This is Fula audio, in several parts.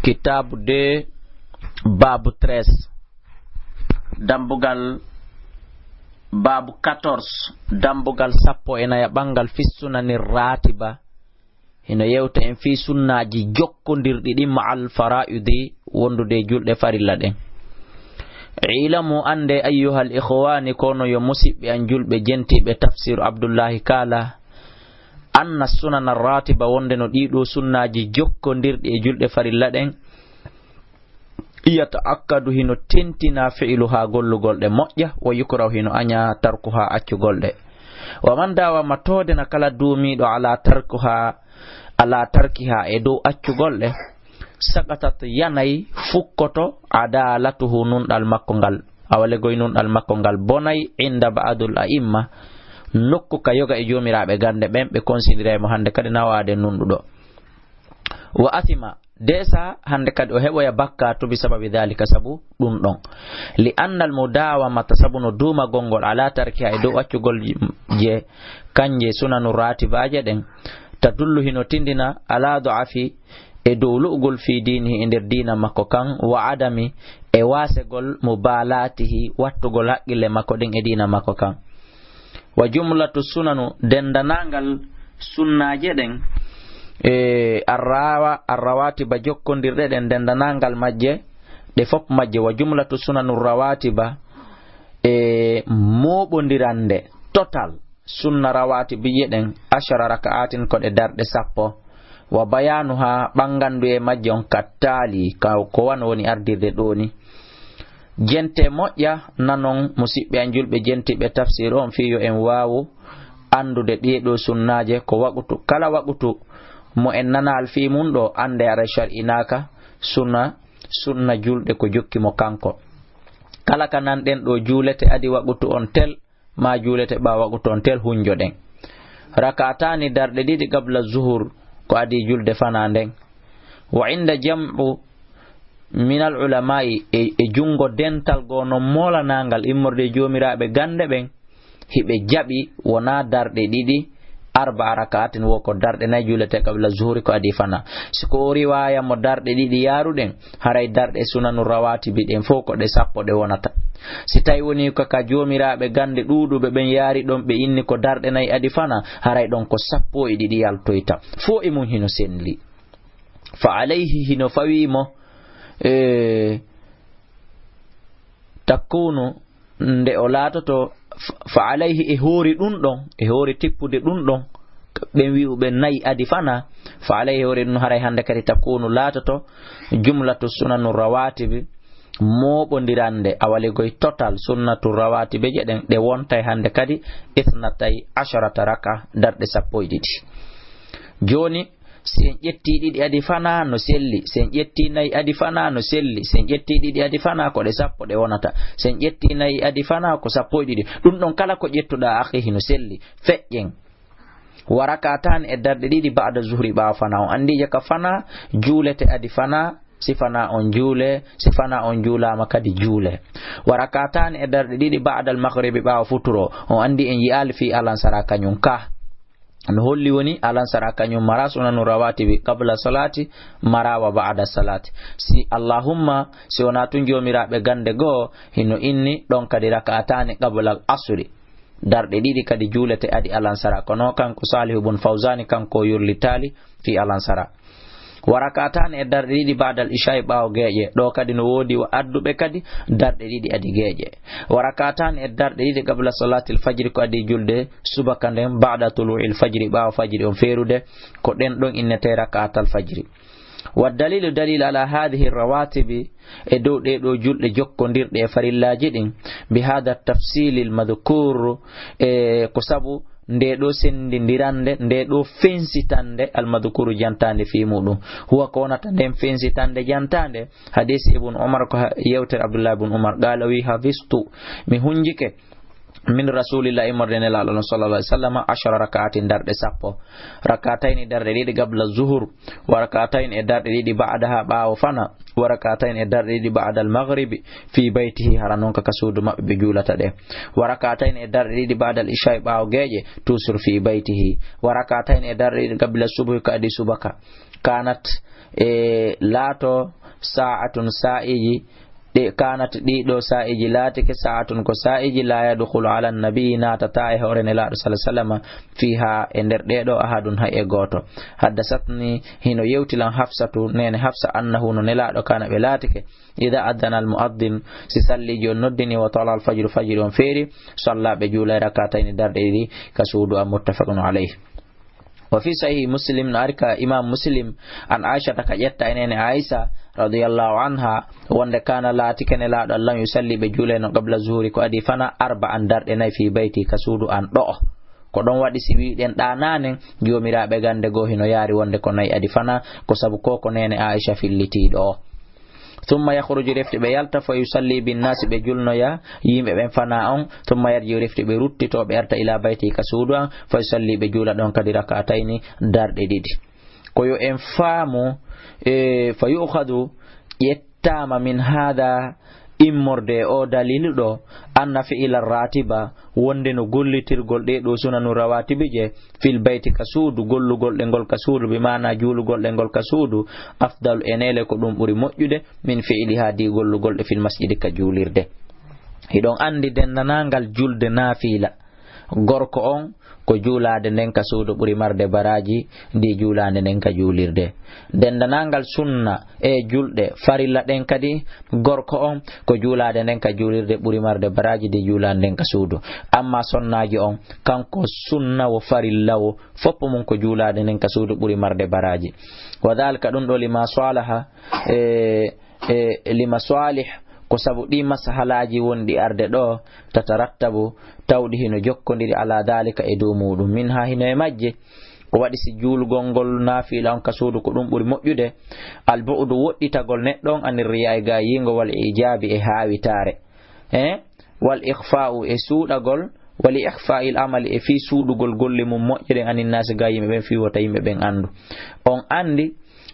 kitabu de babu 13 dambugal babu 14 dambugal sappo ena bangal fi sunani ratiba hino yewta en fi sunnaji jokkondirdi di ma'al fara'idi wondude julde farilla den. Ilamu ande ayyuhal ikhwani kono yo musibbe an julbe jentibe tafsir Abdullah kala anna sunan ar-ratiba wonde no dido sunnaji jokkondirdi e julde farilla den iyata akkadu hino tentina fi'luha gollugol de mojja wa yukrahu hino anya tarkuha accugolde wa man dawa matode na kala dumido ala tarkiha e do accugolde sakatat yanay fukkoto adalatuhu nun dal makkongal awale goy nun dal makkongal bonay inda ba'dul a'imma nokku kayoga e jomirabe gande bembe considere mo hande kadi nawade nundudo wa athima desa hande kadi o heboya bakka to bi sababi dhalika sabu dum don li anna al mudawama tasabunu duma gongol ala tarkiha e do accugol je kanje sunanu ratibaje den tadullu hino tindina ala du'afi e dowlugol fi dinihi ender dina makko kan wa adami e wasegol mubalatihi wattugol haqqille makko den e dina makko kan wa jumlatu sunanu dendanangal sunnaje den arrawatiba jokkondirde den dendanangal majje de fop majje wa jumlatu sunanu rawatiba moɓondirande total sunna rawatibi yeden 10 raka'atin ko de darde sappo wa bayanuha bangandu e majje on kattali ko wan woni ardirde doni jente moƴƴa nanon musibbe an julbe jentibe tafsir on fiyo en waawu andude ɗeɗo sunnaje ko wagutu kala wagutu mo en nanal fi mun do ande ara shar'inaka sunna julde ko jokki mo kanko kala kanan den do julete adi wagutu on tel ma julete ba wagutu on tel hunjoden rakatani darde didi qabla zuhur ko adi julde fananden wa inda jam'u min al ulama'i e jungo dental gono mola nangal immorde jomirabe gande ben hibe jabi wona darde didi 4 rakatin wo ko darde nay julete qabla zuhuri ko adi fana siko riwaya mo darde didi yaruden haray darde sunanu rawatibi den fo ko de sappo de wonata si tay woni ko ka jomirabe gande dudube ben yari don be inni ko darde nay adi fana haray don ko sappo e didi yaltoyta fo e mun hino senli fa alayhi hino fawimo takunu nde o latoto fa alayhi e hori dun don e hori tippude dun don ben wi'ube nayi adi fana fa alayhi hori dun haray hande kadi takunu latoto jumlatu sunanu rawatibi moɓondirande awale goy total sunnatu rawatibe jeden de wontay hande kadi 12 raka darde sappo e didi joni sen ƴetti ɗiɗi adi fana no selli sen ƴetti nayi adi fana no selli sen ƴetti ɗiɗi adi fana ko de sappo de wonata sen ƴetti nayi adi fana ko sappo e ɗiɗi ɗum ɗon kala ko ƴettuɗa akhihi no selli feƴƴen warakatan e darde ɗiɗi ba'da zuhri ɓawa fana on andije ka fana juulete adi fana sifana on juule sifana on juulama kadi juule warakatan e darde ɗiɗi ba'da al maghribi ɓawa futuro on andi en yi'ali fi alansara kañum ka no holli woni alansara kañum mara sunanu rawatibi qabla salati mara wa ba'da salati si allahumma si wona tun jomiraɓe gande goo hino inni ɗon kadi rakatani qabla al asri darɗe ɗiɗi kadi juulete adi alansara kono kanko Salihu ibn Fawzani kanko yurlitali fi alansara warakatan e darɗe ɗiɗi ba'da al-isha ɓawo geeƴe ɗo kadi no woodi wa adduɓe kadi darɗe ɗiɗi adi geeƴe warakatan e darɗe ɗiɗi qabla salatil fajri ko adi julde subaka nden ba'da tulu'il fajri ɓawo fajri on feerude ko ɗen ɗon innete rakatal fajri wa dalilu dalil ala hadhihi rawatibi e dow ɗeɗo julɗe jokkondirɗe e farillaji ɗin bi hada tafsilil madhkur e ko sabu nde ɗo sendidirande nde ɗo fensitande almadhkuru jantande fi muɗum huwa ko wonata nden fensitande jantande hadisi ibn umar ko yewtere abdullah ibn umar qala wi hafistu mi hunjike min rasulillah imordene la sallallahu alaihi wasallam 10 rak'atin darde sappo rak'atayn darde didi qabla zuhur wa rak'atayn darde didi ba'daha baawo fana wa rak'atayn darde didi ba'da al-maghrib fi baytihi haranon ka kasudu mabbe be julata de wa rak'atayn darde didi ba'da al-isha baawo geje tusur fi baytihi wa rak'atayn darde didi qabla subh ka adi subaka kanat lato sa'atun sa'iji kanat ɗiɗo sa'iji laatike sa'atun ko sa'iji la yadkhulu ala an-nabi natata e hore nelaɗo sallallahu alaihi wasallam fiha e nder ɗeɗo ahadun hay e goto haddasatni hino yewtilan hafsatu nene hafsa annahu no nelaɗo kana ɓe laatike ida addana al-mu'addin si salliji on noddini wa tala al-fajr fajri on feeri salla ɓe juulay rak'atayn darɗe ɗiɗi ka suudu am muttafaqun alayhi. وفي صحيح مسلم نارك إمام مسلم عن عائشة كجت إنين عائشة رضي الله عنها وأن كان لا تكن لا الله يصلي بجولين قبل الظهر كأدي فنا 4 دردنا في بيتي كسود أن ضع كدون وادي سبي دين دانان جوميرا بغاندé go hino yaari wonde ko nay adi fana ko sabu ko nene Aisha filliti do ثم يخرج رفت بيالتا فيصلي بالناس بجلنا يا يم بن فناون ثم يرجع رفت بروتي تو بيرتا الى بيتي كسودوا فيصلي بجولا دون كدي ركعتين دار ديدي كيو انفامو فيؤخذ يتام من هذا immorde o dalil do anna fi'ila ratiba wonde no gollitirgol de do sunanu rawatibi je fil bayti kasudu gollugol de gol kasudu bi mana julugol de gol kasudu afdal enele ko dum buri mojjude min fi'ili hadi gollugol de fil masjid ka julirde hidon andi dendanangal julde nafila gorko on ko juulade nden ka suudu buri marde baraji ndi juulande nden ka juulirde dendanangal sunna e julde farilla den kadi gorko on ko juulade nden ka juulirde buri marde baraji ndi juulande nden ka suudu amma sonnaji on kanko sunna wo farilla wo foppo mun ko juulade nden ka suudu buri marde baraji wadhalika dun do lima salaha lima salih ko sabu ɗi masahalaji wondi arde ɗo tatarattabu tawɗi hino jokkondiri ala dalika e dow muɗum min ha hino e majje ko waɗi si juulgol ngol naafila on ka suudu ko ɗum ɓuri moƴƴude albu'du woɗɗitagol neɗɗon anir riya e ga yingo wal ijabi e haawitare wal ikhfa'u e suuɗagol wali ikhfa'il amali e fi suuɗugol golle mum moƴƴere anin nasi ga yimɓe ɓen fi wota yimɓe ɓen andu on andi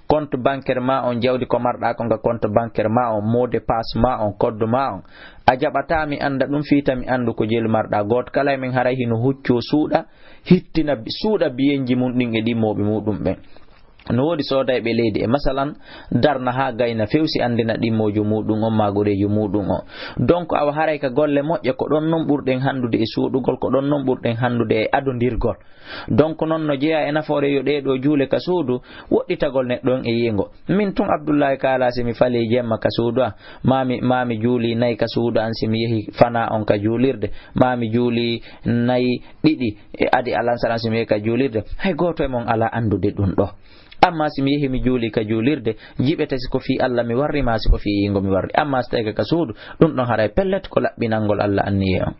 compte bancaire ma on jawdi ko marɗa ko nga compte bancaire ma on mot de passe ma on code ma on a jaɓata mi anda ɗum fiita mi andu ko jelu marɗa goto kala min haray hino hucco suuɗa hittina suuɗa biyenji mum ɗin e ɗimmoɓe muɗum ɓen no wodi soday be leydi e masalan darna ha gayna fewsi andina ɗimmojo muɗum on magorejo muɗum o donc awa haray ka golle moƴƴe ko ɗon non ɓurɗen handude e suuɗugol ko ɗon non ɓurɗen handude e adodirgol donc non no jeeya e nafoore yo ɗeɗo juule ka suudu woɗɗitagol neɗɗon e yingo min tun Abdoullahi Kala simi fali jemma ka suudu mami juuli nayi ka suudu an simi yehi fana on ka juulirde mami juuli nayi ɗiɗi e adi alansaran simi yehi ka juulirde hay goto e mon ala andude ɗum ɗo amma si mi yehi mi juuli ka juulirde jiɓete siko fi Allah mi warri ma siko fi yingo mi warri amma so tawi ka suudu ɗum ɗon haray pellet ko laɓɓinalngol Allah anniye on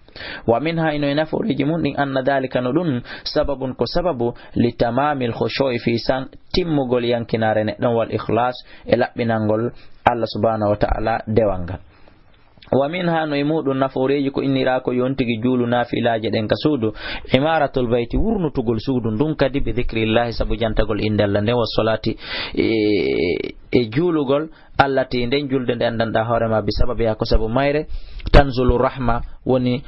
wa min ha ino e naforeji mum ɗin anna dalika no ɗum sababun ko sababu li tamamil khushu'i fi san timmugol yankinare neɗɗon wal ikhlas e laɓɓinalngol Allah subhanahu wa ta'ala dewal ngal wa minha no muɗum naforeji ko innira ko yontigi juulu nafilaje ɗen ka suudu imaratul bayti wurnutugol suudu ndun kadi bi dhikrillahi sabu jantagol inde Allah nden was salati e juulugol allati nden julde nde andanɗa hoorema bi sababu ya ko sabu mayre tanzulu rahma woni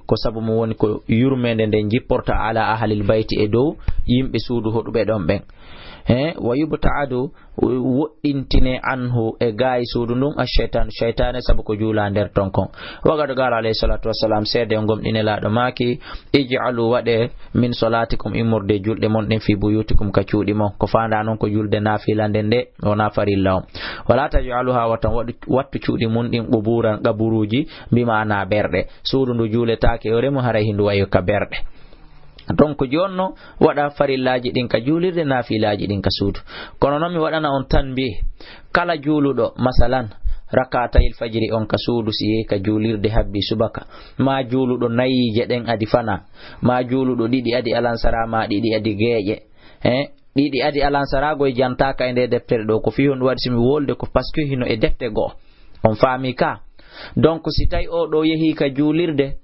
ko sabu mo woni ko yurmede nden jipporta ala ahlil bayti e dow yimɓe suudu hoɗuɓe ɗon ɓen wa yubta'adu woɗɗintine anhu e gaay suudu ndun shaytane sabu ko juula nder ton kon wagado gal alayhi salatu wassalam seede gomɗine laaɗo maaki ij'alu waɗe min salatikum immorde julɗe mon ɗen fi buyutikum ka cuuɗi mon ko fanda noon ko julde naafilande nde wona farilla on wala taj'aluha watan wattu cuuɗi mun ɗin quburan qaburuji bimana berɗe suudu ndu juuletake o remo haray hindu wayo ka berɗe donc jonno waɗa farillaji ɗin ka juulirde nafilaji ɗin ka suudu kono noon mi waɗana on tan mbi kala juuluɗo masalan rakatayil fajiri on ka suudu si yehi ka juulirde habbi subaka ma juuluɗo nayije ɗen adi fana ma juuluɗo ɗiɗi adi alansara ma ɗiɗi adi geeƴe ɗiɗi adi alansarago e jantaka e nde deftere ɗo ko fi hon waɗi simi wolde ko par ce que hino e defte goo on faami ka donc si tawi o ɗo yehi ka juulirde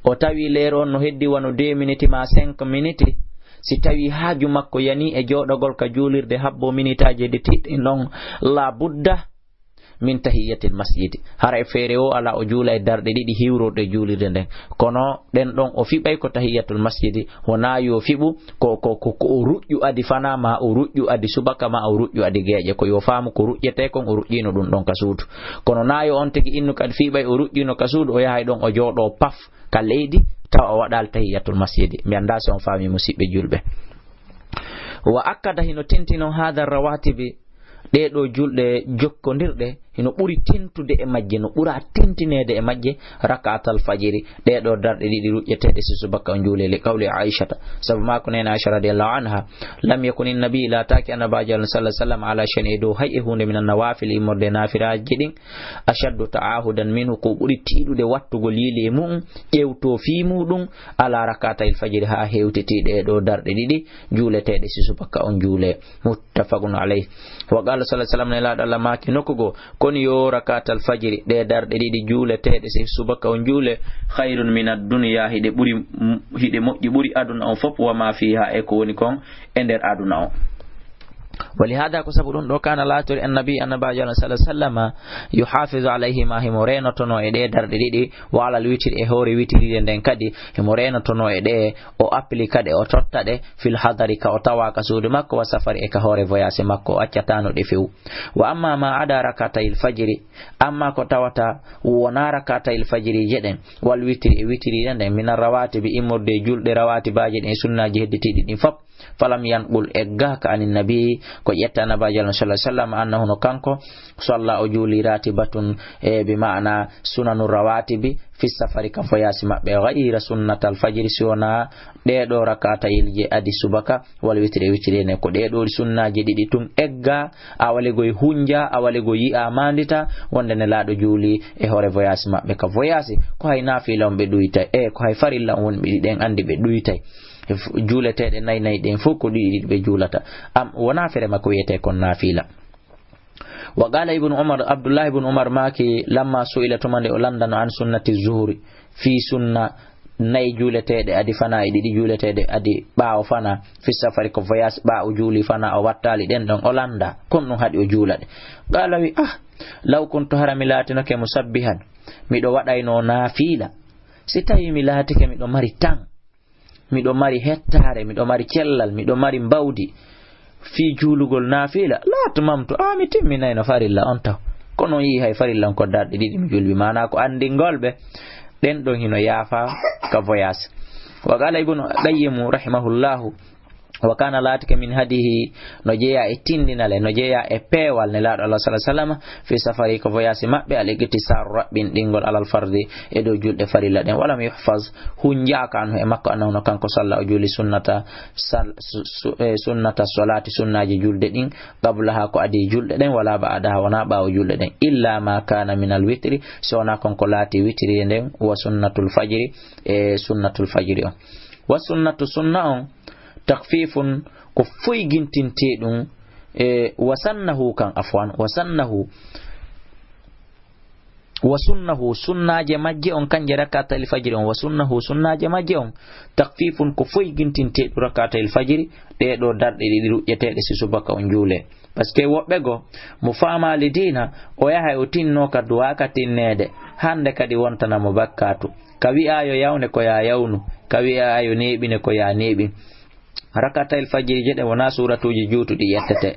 o tawi leer on no heddi wano 2 minutes ma 5 minutes si tawi haaju makko yani e joɗogol ka juulirde habbo minitaje de tiɗɗi non la budda min tahiyatil masjid hara e feere o ala o juula e darɗe ɗiɗi hiwrode juulirde nden kono ɗen ɗon o fiɓay ko tahiyatul masjid wona yo fiɓu ko o ruƴƴu adi fana ma o ruƴƴu adi subaka ma o ruƴƴu adi geeƴe ko yo faamu ko ruƴƴete kon o ruƴƴino ɗum ɗon ka suudu kono nayo on tigi innu kadi fiɓay o ruƴƴino ka suudu o yahay ɗon o jooɗo paf ka leydi taw o waɗal tahiyatul masjid mi anda si on faami musidɓe julɓe wa akkada hino tintino hada rawatibi ɗeɗo julɗe jokkodirɗe hino ɓuri tentude e majje no ɓura tentinede e majje rakatal fajiri ɗeɗo darɗe ɗiɗi ruƴƴeteɗe si subaka o juule li qawli aishata sabu mako nena aicha radiallahu anha lam yakun nabi la taki annabaji allah sallah sallam ala shani dow hay e hunde min annawafil immorde nafiraji ɗin ashaddu ta'ahudan minhu ko ɓuri tiɗude wattugol yili e mum ƴewto fi muɗum ala rakatayil fajiri ha hewtetiɗe ɗo darɗe ɗiɗi juuleteɗe si subaka on juule muttafaqun alayh wa qala sallah sallam ne laɗo allah maki nokkugo koni yo rakatal fajiri ɗe darɗe ɗiɗi juuleteɗe si subaka on juule khairun min ad-dunya hiɗe moƴƴi ɓuri aduna on fof wama fiha e ko woni kon e nder aduna on ولهذا كسبون دو كان لا تر النبي صلى الله عليه وسلم يحافظ عليه ما همورينو تنو ايدي درديدي وعلى الوتر e hore witiri den kadi himoreno tono e de o appli kadi o tottade fil hadari ka o tawa ka suudu makko wa safari e ka hore voyage makko accatano de few wa amma ma ada rakatayil fajri amma ko tawata wona rakatayil fajri jeden wal witri e witiri den min rawati bi immorde julde rawati baaje den sunnaji hedditidi din fop falam yanqul eggaka anin nabi ko yetta nabaji sallallahu alaihi wasallam annahu no kanko salla o juuli ratibatun e bi maana sunanur rawatibi fi safari kan foyasi mabbe ghayra sunnatal fajr siwana de do rakata yilje adi subaka wal witri ne ko de do sunnaji didi tum egga awale goy hunja awale goy yi amandita wonde ne laado juuli e hore voyasi mabbe ka voyasi ko hay nafila on be duyta e ko hay farilla on be den andi be duytay juuleteɗe nayi ɗen fof ko ɗiɗi ɓe juulata am wona fere makko wiyete kon nafila wa qala ibnu umar abdullah ibn umar maki lamma su'ila tumande o landano an sunnati zuhri fi sunna nayi juuleteɗe adi fana e ɗiɗi juuleteɗe adi ɓaawo fana fi safari ko voyage ɓaawo juuli fana o wattali ɗen ɗon o landa kon ɗum haɗi o juulaɗe qala wi law kuntu harami laatinoke musabbihan miɗo waɗayno nafila si tawi mi laatike miɗo mari tan miɗo mari hettare miɗo mari cellal miɗo mari mbawdi fi juulugol nafila laatmamto mi timminayno farilla on taw kono yi hay farilla on ko darɗe ɗiɗi mi julbi mana ko andingolɓe ɗen ɗon hino yaafa ka voyage wa qala ibnu qayyim rahimahullahu wa kana latika min hadihi no jeeya e tindinale no jeeya e peewal ne laaɗo Allah sallallahu alaihi wasallam fi safari ko voyage mabɓe alegiti sar rabbin ɗingol alal fardi e dow julɗe farilla ɗen walam yuhfaz hunjaaka anhu e makko annahu no kanko salla o juuli sunnata solati sunnaji julɗe ɗin qablaha ko adi julɗe ɗen wala ba'daha wona ɓaawo julɗe ɗen illa ma kana min al witri so wona konko laati witri nden wa sunnatul fajri e sunnatul fajri on wa sunnatu sunna on takfifun ko foygintinte ɗum wasannahu kan afwan wasannahu wasunnahu sunnaje majje on kanje rakatal fajri on wasunnahu sunnaje majje on takfifun ko foygintinte ɗum rakatal fajri ɗeɗo darɗe ɗiɗi ruƴƴeteɗe si subaka on juule par ce que woɓɓe go mo famali dina o yahay o tinno ka duwaka tinnede hande kadi wontanamo bakkatu ka wi'ayo yawne ko ya yawnu ka wi'ayo neɓine ko ya neɓin rakatayil fajiri jeɗe wona suratuji juutuɗi yettete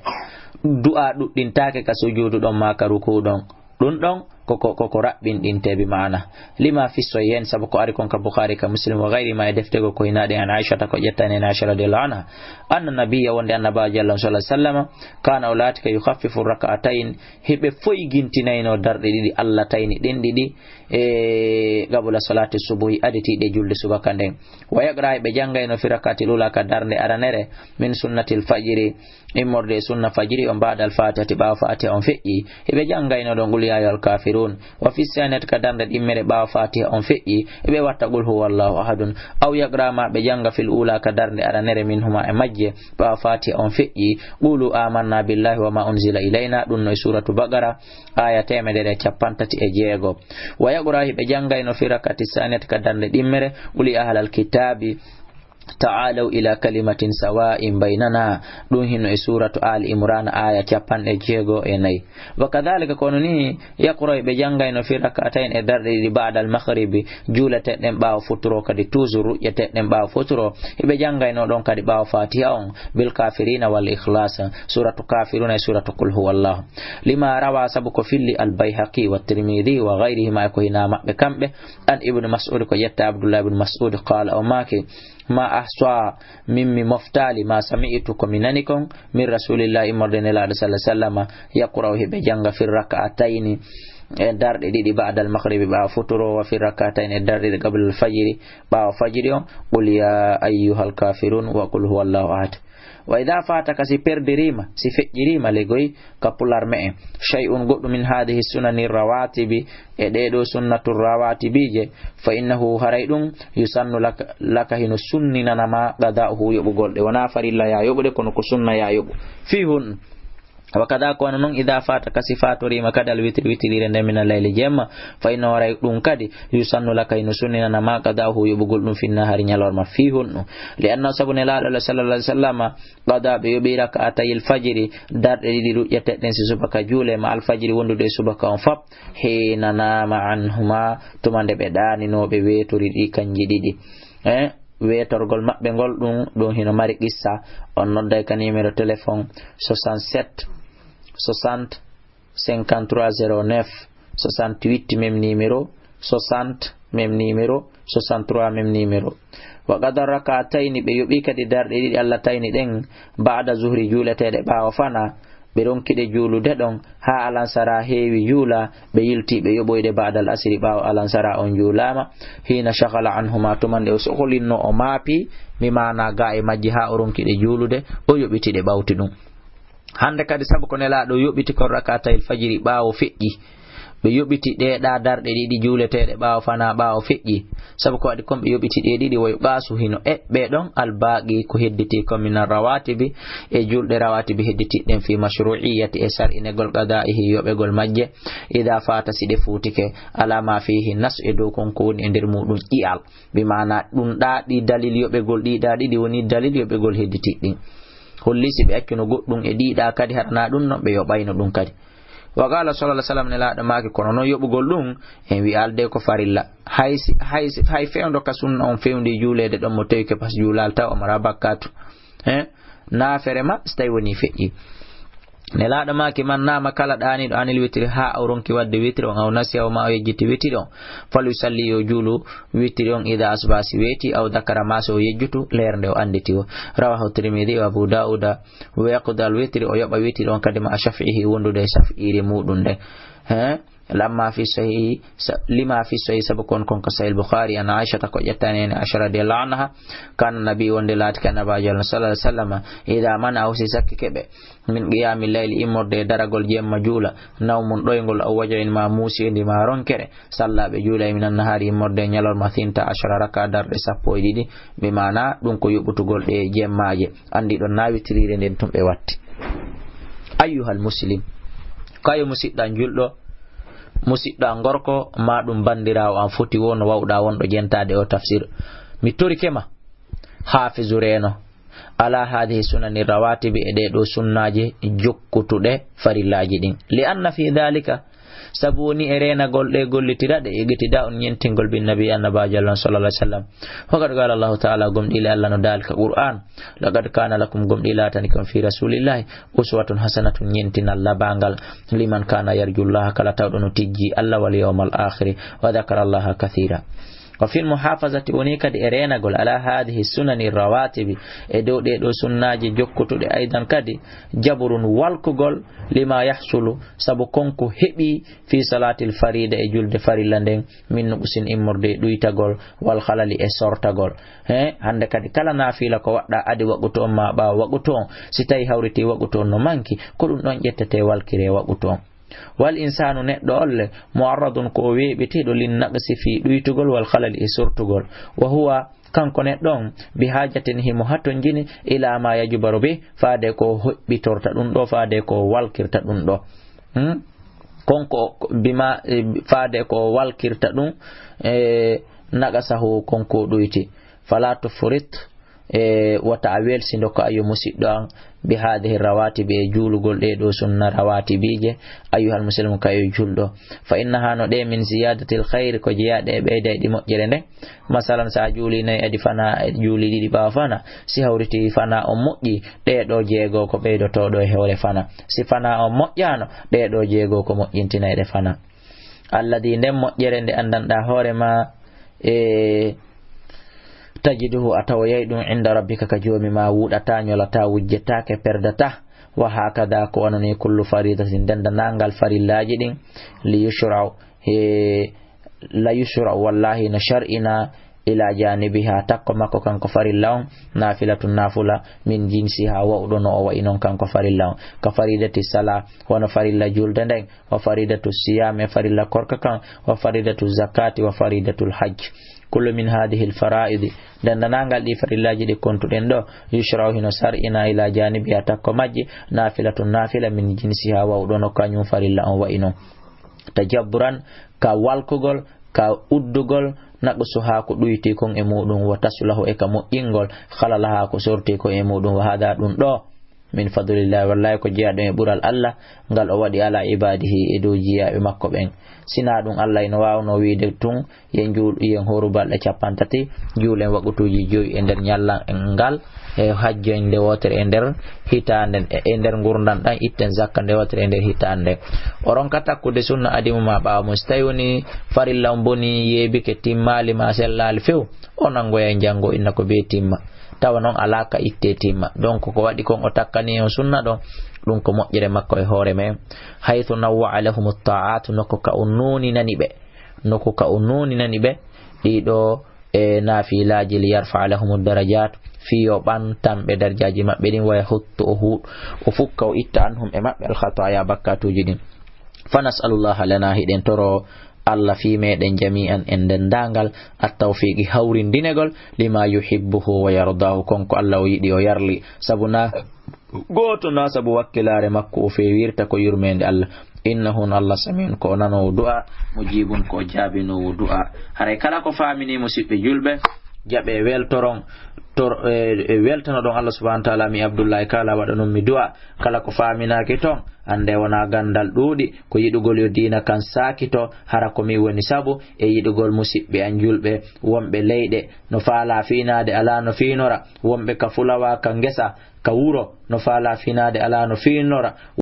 du'a ɗuɗɗintake ka sujudu ɗon ma ka ruku ɗon ɗum ɗon koko raɓɓinɗinte bi ma'ana lima fi soyen sabu ko ari kon ka bukhari ka muslim wa ghairi ma e deftego ko hinaɗe an aishata ko ƴettani en aisha radiallahu anha anna nabiyya wonde annabaji allah sallallahu alaihi wasallam kana o laatika yukhaffifu rak'atayn heɓe foygintinayno darɗe ɗiɗi allah tayni ɗen ɗiɗi e qabla salati subuhi adetiɗe julde subaka nden wa yaqra ɓe jangayno fi rakati lula ka darnde aranere min sunnatil fajiri immorde sunna fajiri on ba'da al fatihati ɓawa fatiha on feƴƴi heɓe jangayno ɗo qul ya ayyuhal kafirun الكافرون وفي الثانية كدان إمر باو فاتحة أن فئي إبه واتقول هو الله أحد أو يقرأ ما بجانغ في الأولى كدان أرنر منهما أمجي باو فاتحة أن فئي قولوا آمنا بالله وما أنزل إلينا دون سورة بقرة آية تيمدر چپانتت إجيغو ويقرأ بجانغ إنو في ركعة الثانية كدان إمر ولي أهل الكتاب تعالوا إلى كلمة سواء بيننا دون سورة آل إمران آية جابان إجيغو إني وكذلك كونني يقرأ بجانغين في ركعتين إدار بعد المغرب جولة تنباو فترو كدي توزر يتنباو فترو بجانغين دون كدي باو فاتحة بالكافرين والإخلاص سورة كافرون سورة قل هو الله لما روى سبق في البيهقي والترمذي وغيرهما يكوهنا بكمبه أن ابن مسعود كيت عبد الله بن مسعود قال أو ماكي ما أحصى ممي مفتالي ما سمعتكم مننكم من رسول الله إمردين الله صلى الله عليه وسلم يقرأه بجانغ في الركعتين دار دي بعد المغرب باو فترو وفي الركعتين دار قبل الفجر باو فجر قل يا أيها الكافرون وقل هو الله أحد وإذا فاتك سيبر دريما سيفجريما لغوي كبولار مئة شيء قد من هذه السنن الرواتب إديدو سنة الرواتب فإنه هريد يسن لك هنا سنن نما قداؤه يبقل ونافر الله يا يبقل كنك سنة يا يبقل فيهن وكذا كون إذا فاتك صفات ريما كذا الوتر وتر من الليل جمع فإنه رأي كدي يسن لك إن سننا ما قداه يبغون في النهار نيالور ما فيهن لأن سبحان الله صلى الله عليه وسلم قد بيبرك أتي الفجر دار يتنس سبك جول مع الفجر وندو دي سبك أنفب حين نام عنهما تمان بدان نو بويتر كان جديد wetorgol mabbe gol dum hino mari qissa on nodday ka numéro téléphone 67 60 5309 68 même numéro 60 même numéro 63 même numéro wa qadar rak'atayn be yobi kadi darde didi Allah tayni den ba'da zuhri julatede baawa fana be ronkide julude don ha alansara heewi jula be yilti be yoboyde ba'dal asri baaw alansara on julama hina shaghala anhuma tumande o soholinno o maapi mi mana ga e majji ha o ronkide julude o yobitide bawti dum hande kadi sabu ko nela do yobiti ko rak'atayil fajiri baawo feƴƴi be yobiti de da darde didi juletede baawo fana baawo feƴƴi sabu ko wadi kombe yobiti de didi way qasu hino be don albaqi ko hedditi ko min rawatibi e julde rawatibi hedditi den fi mashru'iyyati isar inegol qada'ihi yobegol majje ida fata side futike ala ma fihi nas e do kon ko woni e der mudum iyal bi mana dum daadi dalil yobegol di daadi di woni dalil yobegol hedditi din hollisi be akkuno goddum e diida kadi harna dum no be yobayno dum kadi wa qala sallallahu alaihi wasallam nela maaki kono no yobugol dum en wi alde ko farilla hay fewndo ka sunna on fewndi julede don mo tewke pas julal taw amara bakkatu na ferema stay woni feƴƴi nela maaki man nama kala dani do anil witri ha awronki wadde witri on aw nasiya o ma o yejjiti witri on falu salli yo julu witri on ida asbasi weti aw dakara maso yejjutu lernde o anditi o rawahu tirmidhi wa abu dauda wa yaqdal witri o yoba witri on kadima shafi'i wondude shafi'i mudun de لما في صحيح لما في صحيح سبقون كون كسائل البخاري أن عائشة كوجتاني عشرة رضي الله عنها كان النبي وندلات كان باجل صلى الله عليه وسلم إذا من أو سيسك كبه من قيام الليل إمر دي درجل جيم مجولة نوم دوينغل أو وجه ما موسي دي ما رنكره صلى بجولة من النهار إمر دي نيالور مثين تا 10 ركعة در سابوي دي بمعنى دونكو يبتغل دي جيم ماجي عندي دون ناوي تريرين دي نتم بوات أيها المسلم كايو مسيد دان جلو musidda gorko ma dum bandirawo an foti won wawda won do jentade o tafsir mi tori kema hafizu reno ala hadhihi sunani rawatibi ede do sunnaje jokkutude farillaji din li anna fi dhalika sabuni erena golde gollitirade egitida on yentingol bin nabi annabi sallallahu alaihi wasallam faqad qala Allah ta'ala gum ila Allah no dalka Qur'an laqad kana lakum gum ila tanikum fi rasulillahi uswatun hasanatun yentina labangal liman kana yarjullaha kala tawdunu tijji Allah wal yawmal akhir wa dhakara Allah kathira وفي المحافظة ونيكد إرينا قل على هذه السنن الرواتب إدو دو سناجي جوكتو دي أيضا كدي جبر والكغل لما يحصل سبكونكو هبي في صلاة الفريدة جلد فريلاندين من نقص إمر دي دويتا قل والخلال إسورتا قل عندك كدي كلا نافيلا كو وقدا أدي وقتو ما با وقتو ستاي هورتي وقتو نمانكي كل نون يتتي والكري وقتو wal insanu neɗɗo olle mu'arradun ko weɓetiɗo lin naqsi fi ɗuytugol wal khalal e surtugol wa huwa kanko neɗɗon bi hajatin himo hatton jini ila ma yajubaru bi faade ko hoɓɓitorta ɗum ɗo faade ko walkirta ɗum ɗo konko bima faade ko walkirta ɗum naqasahu konko ɗuyti fala tufrit wata a welsindo ko ayo musidɗo an bi hadihi rawatibi e juulugol ɗe ɗo sunna rawatibije ayyuhal muslimu kayo julɗo fa innaha no ɗe min ziyadatil khayri ko jeyaɗe e ɓeyda e ɗi moƴƴere nde masalan sa juuli nayi adi fana e juuli ɗiɗi ɓawa fana si hawriti fana on moƴƴi ɗe ɗo jeego ko ɓeydotoɗo e hewre fana si fana on moƴƴano ɗe ɗo jeego ko moƴƴintinayɗe fana alladi nden moƴƴere nde andanɗa hoorema tajiduhu atawoyay ɗum inda rabbika ka joomi ma wuɗata ñolata wujjetake perdata wa hakada ko wonani kullu faridatin dendanangal farillaji ɗin li yushra'u la yushra'u wallahi no shar'ina ila janibiha takko makko kanko farilla on nafilatun nafula min jinsiha wawɗo no o wayi noon kanko farilla on ka faridati sala wono farilla julde nden wa faridatu siyam e farilla korka kan wa faridatu zakati wa faridatul hajj kullu min hadihi alfara'id dandanangal ɗi farillaji ɗi kontuɗen ɗo yushra'u hino sar'ina ila janibiha takko majji nafilatun nafila min jinsiha wawɗo no kañum farilla on wayi noon tajabburan ka walkugol ka uddugol naqsu ha ko ɗuyti kon e muɗum wa taslahu e ka moƴƴingol halala ha ko sorti ko e muɗum wa hada ɗum ɗo min fadlillahi wallahi ko jeeya ɗum e ɓural Allah ngal o waɗi ala ibadihi e dow jiyaɓe makko ɓen sina ɗum Allah ino wawno wiide tun yen juul yen horu balɗe 50 juulen waɓutuji 5 e nder ñallan ngal e hajjo e nde wotere e nder hitande e nder gurdan ɗan itten zakka nde wotere e nder hitande oron ka takkude sunna adimu ma ɓawa mum so tawi woni farilla boni yeebike timmali ma sellali few o nangoya jango inna ko be timma tawa noon alaka itte timma donc ko waɗi kon o takkani on sunna ɗon ɗum ko moƴƴere makko e hoore men haythu nawwa'a lahum at-ta'at nokko ka unnuni nani ɓe ɗiɗo e nafilaji li yarfa lahum ad-darajat fiyo ɓantanɓe darajaji maɓɓe ɗin waya huttu o fukka o itta anhum e maɓɓe al-khataya bakkatuji ɗin fa nas'alullah lana hiɗen toro Allah fi meɗen jami'an en dendangal at-tawfiqi hawrindinegol lima yuhibbuhu wa yardahu konko Allah o yiɗi o yarli sabuna goto na sabu wakkilare makko o fewirta ko yurmede Allah innahu Allah samiun ko nanowo du'a mujibun ko jabinowo du'a haray kala ko famini musidɓe julɓe jaɓe weltoron weltano ɗon Allah subhanahu wa ta'ala mi Abdullahi kala waɗa non mi du'a kala ko faminake ton ande wona gandal ɗuuɗi ko yiɗugol yo dina kan sakito hara ko mi woni sabu e yiɗugol musidɓe an julɓe wonɓe leyɗe no faala finade ala no finora wonɓe ka fulawa ka ngesa ka wuro no faala finade ala no finora